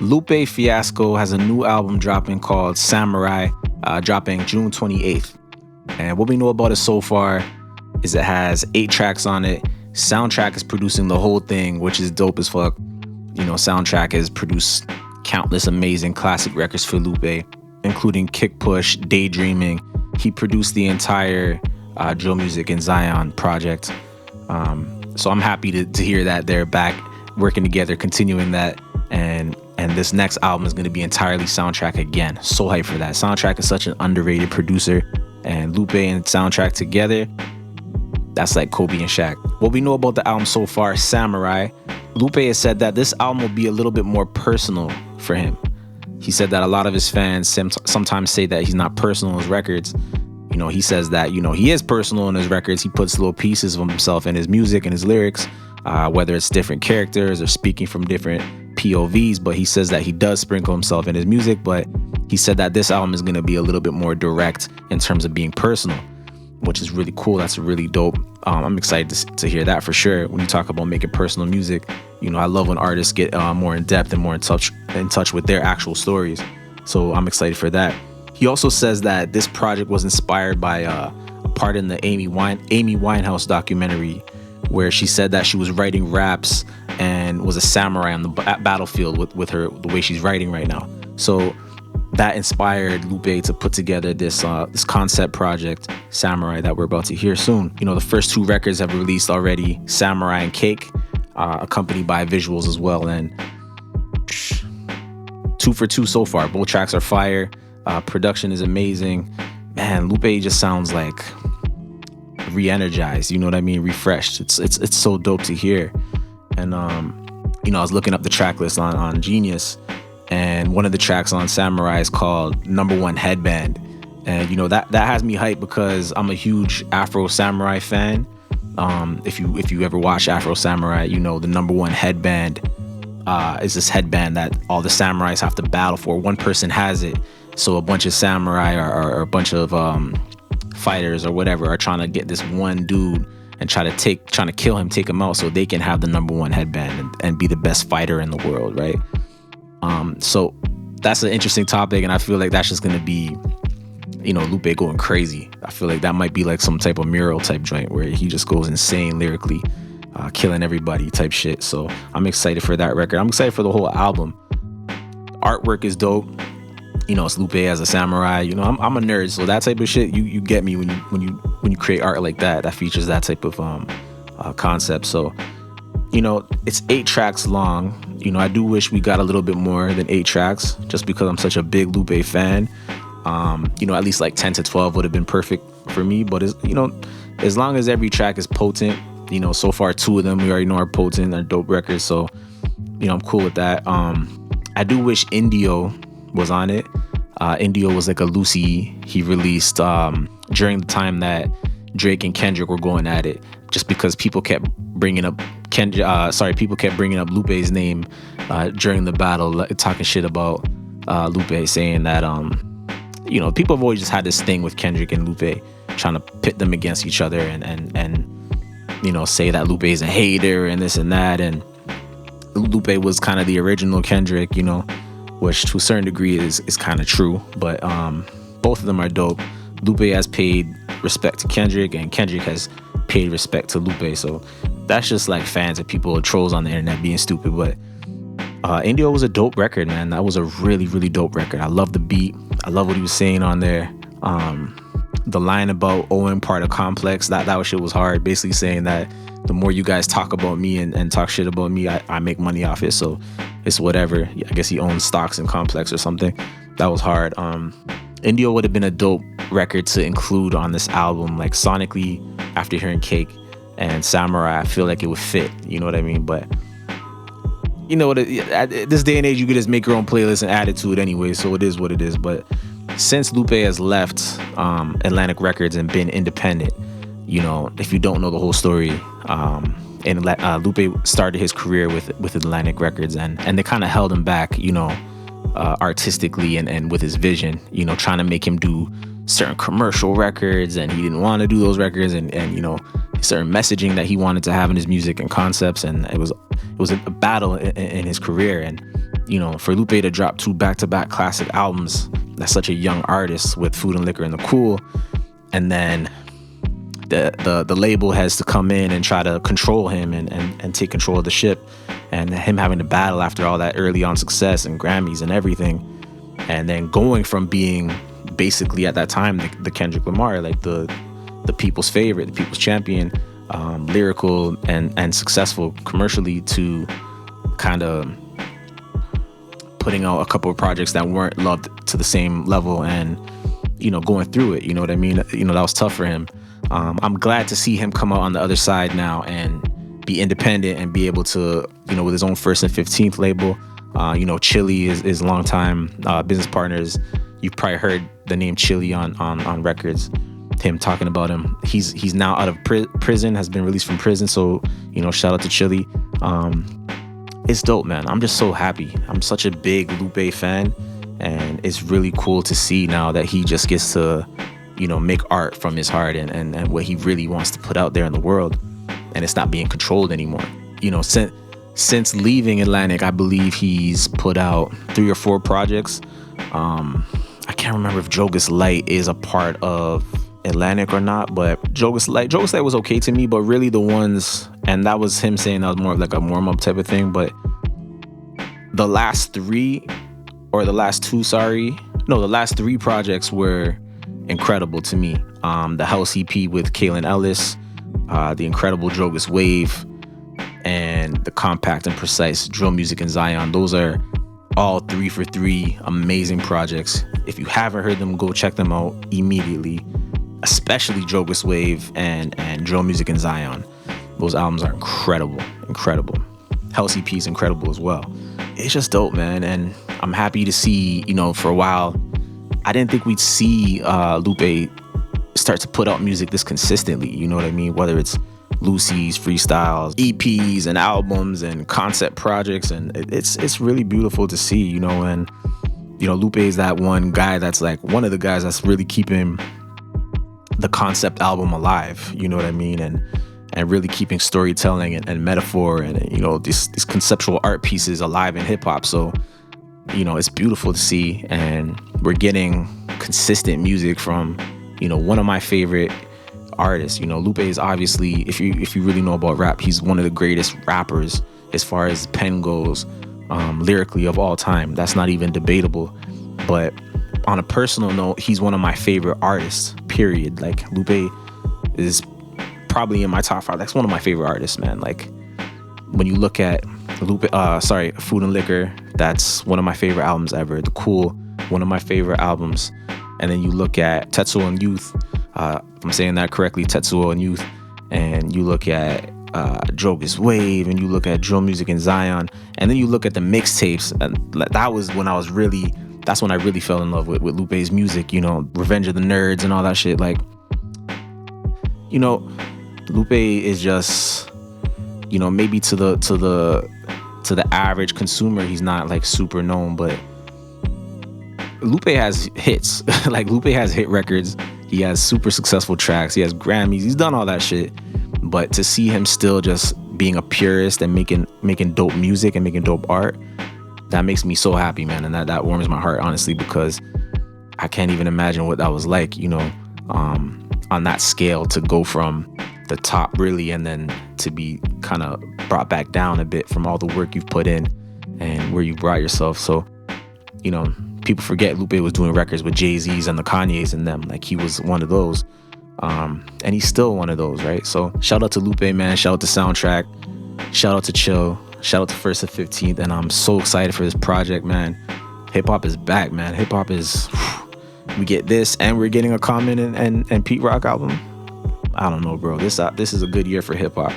Lupe Fiasco has a new album dropping called Samurai, dropping June 28th. And what we know about it so far is it has 8 tracks on it. Soundtrack is producing the whole thing, which is dope as fuck. You know, Soundtrack has produced countless amazing classic records for Lupe, including Kick Push, Daydreaming. He produced the entire Drill Music and Zion project. So I'm happy to hear that they're back working together, continuing that. And this next album is going to be entirely Soundtrack again. So hyped for that. Soundtrack is such an underrated producer. And Lupe and Soundtrack together, that's like Kobe and Shaq. What we know about the album so far, Samurai, Lupe has said that this album will be a little bit more personal for him. He said that a lot of his fans sometimes say that he's not personal in his records. You know, he says that, you know, he is personal in his records. He puts little pieces of himself in his music and his lyrics, whether it's different characters or speaking from different POVs. But he says that he does sprinkle himself in his music. But he said that this album is going to be a little bit more direct in terms of being personal, which is really cool. That's really dope. I'm excited to hear that for sure. When you talk about making personal music, you know, I love when artists get more in depth and more in touch with their actual stories. So I'm excited for that. He also says that this project was inspired by a part in the Amy Winehouse documentary, where she said that she was writing raps and was a samurai on the battlefield with her, the way she's writing right now. So that inspired Lupe to put together this concept project, Samurai, that we're about to hear soon. You know, the first 2 records have released already, Samurai and Cake, accompanied by visuals as well. And 2 for 2 so far. Both tracks are fire. Production is amazing. Man, Lupe just sounds like re-energized, you know what I mean? Refreshed. It's so dope to hear. And you know, I was looking up the track list on Genius, and one of the tracks on Samurai is called Number One Headband. And you know, that has me hyped because I'm a huge Afro Samurai fan. If you ever watch Afro Samurai, you know the Number One Headband is this headband that all the samurais have to battle for. One person has it, so a bunch of samurai or a bunch of fighters or whatever are trying to get this one dude and trying to kill him, take him out, so they can have the number one headband and be the best fighter in the world, right? So that's an interesting topic, and I feel like that's just gonna be, you know, Lupe going crazy. I feel like that might be like some type of mural type joint where he just goes insane lyrically, killing everybody type shit. So I'm excited for that record. I'm excited for the whole album. Artwork is dope. You know, it's Lupe as a samurai. You know, I'm a nerd, so that type of shit you get me when you create art like that features that type of concept. So, you know, it's 8 tracks long. You know, I do wish we got a little bit more than 8 tracks, just because I'm such a big Lupe fan. You know, at least like 10 to 12 would have been perfect for me. But it's, you know, as long as every track is potent, you know, so far 2 of them we already know are potent, they're dope records. So, you know, I'm cool with that. I do wish Indio was on it. Indio was like a Lucy he released during the time that Drake and Kendrick were going at it, just because people kept bringing up Lupe's name during the battle, talking shit about Lupe, saying that you know, people have always just had this thing with Kendrick and Lupe, trying to pit them against each other and you know, say that Lupe is a hater and this and that, and Lupe was kind of the original Kendrick, you know, which to a certain degree is kind of true. But both of them are dope. Lupe has paid respect to Kendrick, and Kendrick has paid respect to Lupe. So that's just like fans and people, trolls on the internet being stupid. But Indio was a dope record, man. That was a really, really dope record. I love the beat. I love what he was saying on there. The line about Owen part of Complex, that shit was hard. Basically saying that the more you guys talk about me and talk shit about me, I make money off it. So it's whatever. I guess he owns stocks in Complex or something. That was hard. Indio would have been a dope record to include on this album. Like sonically, after hearing Cake and Samurai, I feel like it would fit. You know what I mean? But you know, at this day and age, you could just make your own playlist and add it to it anyway. So it is what it is. But since Lupe has left Atlantic Records and been independent, you know, if you don't know the whole story, and Lupe started his career with Atlantic Records, and they kind of held him back, you know, artistically and with his vision, you know, trying to make him do certain commercial records, and he didn't want to do those records, and you know, certain messaging that he wanted to have in his music and concepts, and it was a battle in his career. And for Lupe to drop 2 back-to-back classic albums, that's such a young artist with Food and Liquor and The Cool, and then the label has to come in and try to control him and take control of the ship, and him having to battle after all that early on success and Grammys and everything, and then going from being basically at that time the Kendrick Lamar, like the people's favorite, the people's champion, lyrical and successful commercially, to kind of putting out a couple of projects that weren't loved to the same level, and going through it, you know what I mean? That was tough for him. I'm glad to see him come out on the other side now and be independent and be able to, with his own First and 15th label. Chili is longtime business partners. You've probably heard the name Chili on records, him talking about him. He's now out of prison, has been released from prison. So, shout out to Chili. It's dope, man. I'm just so happy. I'm such a big Lupe fan, and it's really cool to see now that he just gets to, make art from his heart and what he really wants to put out there in the world, and it's not being controlled anymore. Since leaving Atlantic, I believe he's put out 3 or 4 projects. I can't remember if Jogas Light is a part of Atlantic or not, but Jogas Light was okay to me, but really the ones, and that was him saying that was more of like a warm-up type of thing, but the last 3 projects were incredible to me. The House EP with Kalen Ellis, the incredible Jogas Wave, and the compact and precise Drill Music in Zion. Those are all 3 for 3 amazing projects. If you haven't heard them, go check them out immediately, especially Jogas Wave and Drill Music in Zion. Those albums are incredible. House EP is incredible as well. It's just dope, man, and I'm happy to see, for a while, I didn't think we'd see Lupe start to put out music this consistently, you know what I mean? Whether it's Lucy's freestyles, EPs and albums and concept projects, and it's really beautiful to see, and Lupe is that one guy that's like one of the guys that's really keeping the concept album alive, you know what I mean? And really keeping storytelling and metaphor and these conceptual art pieces alive in hip hop. So it's beautiful to see, and we're getting consistent music from one of my favorite artists. Lupe is obviously, if you really know about rap, he's one of the greatest rappers as far as pen goes, lyrically, of all time. That's not even debatable. But on a personal note, he's one of my favorite artists, period. Like, Lupe is probably in my top 5. That's one of my favorite artists, man. Like, when you look at Food and Liquor, that's one of my favorite albums ever. The Cool, one of my favorite albums. And then you look at Tetsuo and Youth, if I'm saying that correctly, Tetsuo and Youth, and you look at Jogas Wave, and you look at Drill Music in Zion, and then you look at the mixtapes, and that's when I really fell in love with Lupe's music, Revenge of the Nerds and all that shit. Like, Lupe is just, maybe to the average consumer, he's not like super known, but Lupe has hits. Like, Lupe has hit records. He has super successful tracks. He has Grammys. He's done all that shit. But to see him still just being a purist and making dope music and making dope art, that makes me so happy, man. And that warms my heart, honestly, because I can't even imagine what that was like, on that scale, to go from the top, really, and then to be kind of brought back down a bit from all the work you've put in and where you brought yourself. So, people forget Lupe was doing records with Jay-Z's and the Kanye's and them. Like, he was one of those. And he's still one of those, right? So shout out to Lupe, man. Shout out to Soundtrack. Shout out to Chill. Shout out to First and 15th. And I'm so excited for this project, man. Hip hop is back, man. Hip hop is... We get this, and we're getting a Common and Pete Rock album. I don't know, bro. This is a good year for hip hop.